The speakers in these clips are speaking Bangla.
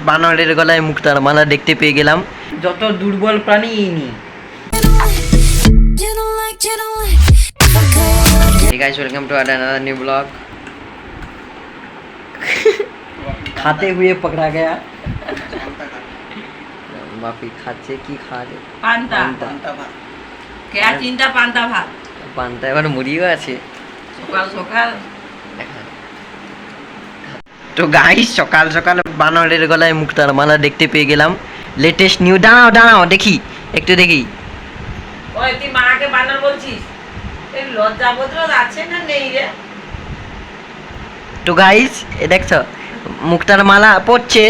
বানরের গলায় মুক্তার মালা দেখতে পেয়ে গেলাম। যত দুর্বল প্রাণী ইনি। Hey guys, welcome to another new vlog. खाते हुए पकड़ा गया। माफी खाচ্ছে কি খাবে? পান্তা ভাত। क्या চিন্তা পান্তা ভাত? পান্তা এবার মুড়িও আছে। সকাল সকাল। তো গাইস সকাল সকাল বানরের গলায় মুক্তার মালা দেখতে পেয়ে গেলাম। Latest new. দাঁড়াও দেখি একটু দেখি। ওই তুই মাকে বানর বলছিস? এই লজ্জাবোধ আছে না নেই রে? তো গাইস এ দেখছো মুক্তার মালা পড়ছে।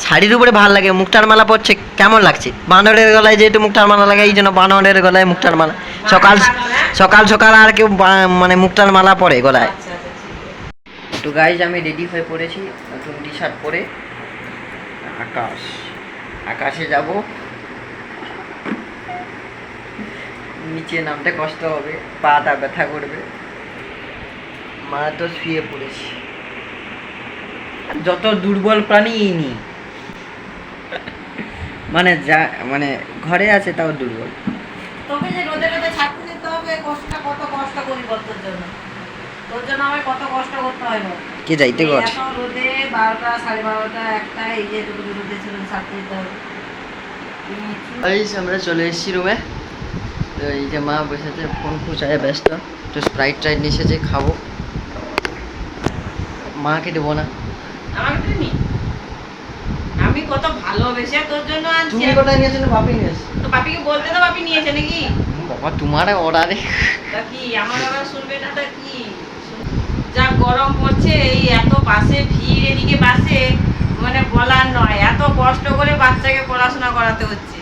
শাড়ির উপরে ভালো লাগে, মুক্তার মালা পড়ছে কেমন লাগছে? বানরের গলায় যেহেতু মুক্তার মালা লাগে এই জন্য বানরের গলায় মুক্তার মালা। সকাল সকাল সকাল আর কেউ মানে মুক্তার মালা পরে গলায়। তো গাইজ আমি রেডি হয়ে পড়েছি নতুন টি শার্ট পরে। আকাশে যাব। নিচে নামতে কষ্ট হবে, পাটা ব্যথা করবে। মা তো শুয়ে পড়েছি। যত দুর্বল প্রাণী ইনি। মানে যা মানে ঘরে আছে তাও দুর্বল। তোকে যে রোদে রোদে ছাড়তে যেতে হবে, কত কষ্ট করি তোর জন্য। তোর জন্য আমার কত কষ্ট করতে হয় বল। কে যাইতে কর এত রোদে 12টা 12:30 1টা এই যে রোদে ছিল ছাড়তে যেতে হবে। আমরা চলে এসেছি রুমে। তো এই যে মা বসেছে ফোন খুঁচায় ব্যস্ত। তো স্প্রাইট ট্রাইট নিয়ে এসেছে খাবো। মাকে দেবো না। আমাকে দিবি? আমি কত ভালোবেসে তোর জন্য আনছি। তুমি কোথায় নিয়েছো না বাপি নিয়েছে? তো বাপিকে বলতে তো বাপি নিয়েছে নাকি? বাবা তোমার অর্ডারে। তা কি আমার আবার শুনবে না? তা কি যা গরম পড়ছে, এই এত বাসে ভিড়, এদিকে বাসে মানে বলার নয়। এত কষ্ট করে বাচ্চাকে পড়াশোনা করাতে হচ্ছে।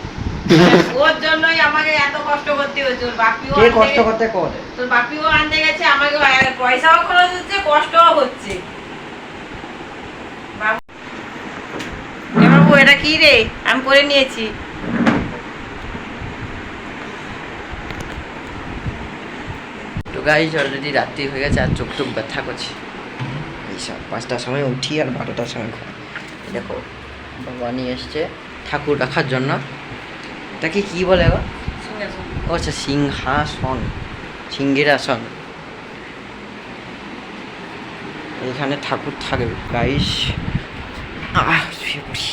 ওর জন্যই আমাকে এত কষ্ট করতে হচ্ছে। ওর বাপিও কে কষ্ট করতে করে? তোর বাপিও আনতে গেছে, আমাকে পয়সাও খরচ হচ্ছে, কষ্টও হচ্ছে। বাবু এটা কি রে? আমি করে নিয়েছি। তো গাইস অলরেডি রাত্রি হয়ে গেছে আর চোখ টোক ব্যথা করছে। এইসব 5টার সময় উঠি আর 12টার সময় ঘুম। দেখো বাবা নিয়ে এসছে ঠাকুর রাখার জন্য। এটাকে কি বলে গো? ও আচ্ছা সিংহাসন, সিংহের আসন। এখানে ঠাকুর থাকবে গাইস। শুয়ে পড়ি।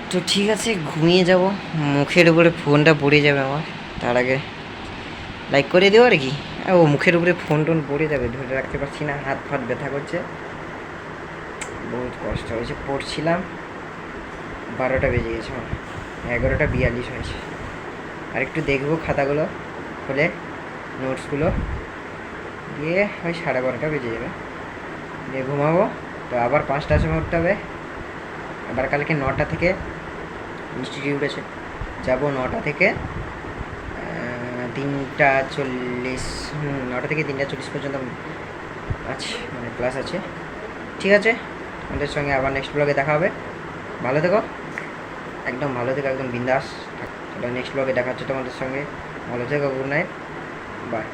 তো ঠিক আছে ঘুমিয়ে যাব। মুখের উপরে ফোনটা পড়ে যাবে আমার, তার আগে লাইক করে দেবো আর কি। ও মুখের উপরে ফোন টোন পড়ে যাবে, ধরে রাখতে পারছি না, হাত ফাত ব্যথা করছে, বহুত কষ্ট হয়েছে। পড়ছিলাম 12টা বেজে গেছে, 11টা 42 হয়েছে। আর একটু দেখবো খাতাগুলো খুলে, নোটসগুলো দিয়ে ওই 12:30 বেজে যাবে, দিয়ে ঘুমাবো। তো আবার 5টার সময় উঠতে হবে। আবার কালকে 9টা থেকে ইনস্টিটিউট আছে, যাবো 9টা থেকে 3টা 40, 9টা থেকে 3টা 40 পর্যন্ত আছে, মানে ক্লাস আছে। ঠিক আছে, আমাদের সঙ্গে আবার নেক্সট ব্লগে দেখা হবে। ভালো থেকো, একদম ভালো থেকো, একদম বিন্দাস। নেক্সট ব্লগে দেখা হচ্ছে তোমাদের সঙ্গে। ভালো থেকো, গুড নাইট, বাই।